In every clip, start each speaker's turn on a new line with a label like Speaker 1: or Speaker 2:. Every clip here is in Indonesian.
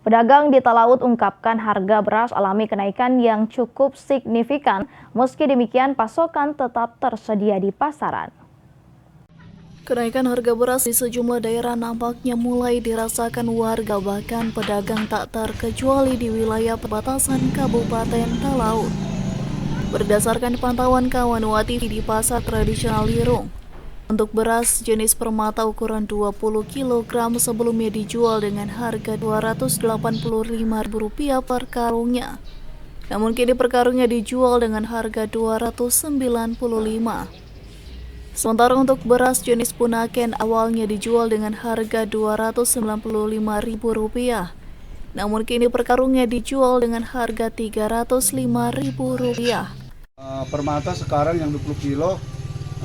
Speaker 1: Pedagang di Talaut ungkapkan harga beras alami kenaikan yang cukup signifikan, meski demikian pasokan tetap tersedia di pasaran.
Speaker 2: Kenaikan harga beras di sejumlah daerah nampaknya mulai dirasakan warga, bahkan pedagang tak terkecuali di wilayah perbatasan Kabupaten Talaut. Berdasarkan pantauan kawan Wati di pasar tradisional Lirung, untuk beras jenis permata ukuran 20 kg sebelumnya dijual dengan harga Rp285.000 per karungnya. Namun kini per karungnya dijual dengan harga Rp295. Sementara untuk beras jenis Punaken awalnya dijual dengan harga Rp295.000. Namun kini per karungnya dijual dengan harga Rp305.000.
Speaker 3: Permata sekarang yang 20 kilo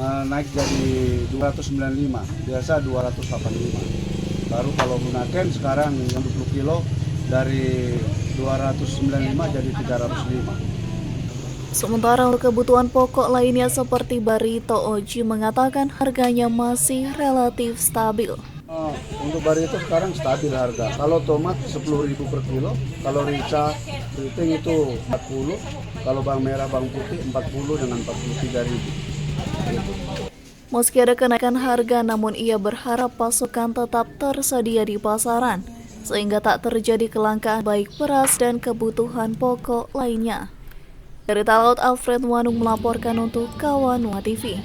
Speaker 3: naik jadi 295, biasa 285. Baru kalau Punaken sekarang yang 20 kilo dari 295 jadi 305.
Speaker 2: Sementara untuk kebutuhan pokok lainnya seperti barito, Oji mengatakan harganya masih relatif stabil.
Speaker 3: Untuk barito sekarang stabil harga. Kalau tomat 10.000 per kilo, kalau rica keriting itu 40, kalau bawang merah bawang putih 40 dengan 43.000.
Speaker 2: Meski ada kenaikan harga, namun ia berharap pasokan tetap tersedia di pasaran, sehingga tak terjadi kelangkaan baik beras dan kebutuhan pokok lainnya. Dari Talaut, Alfred Wanung melaporkan untuk Kawan TV.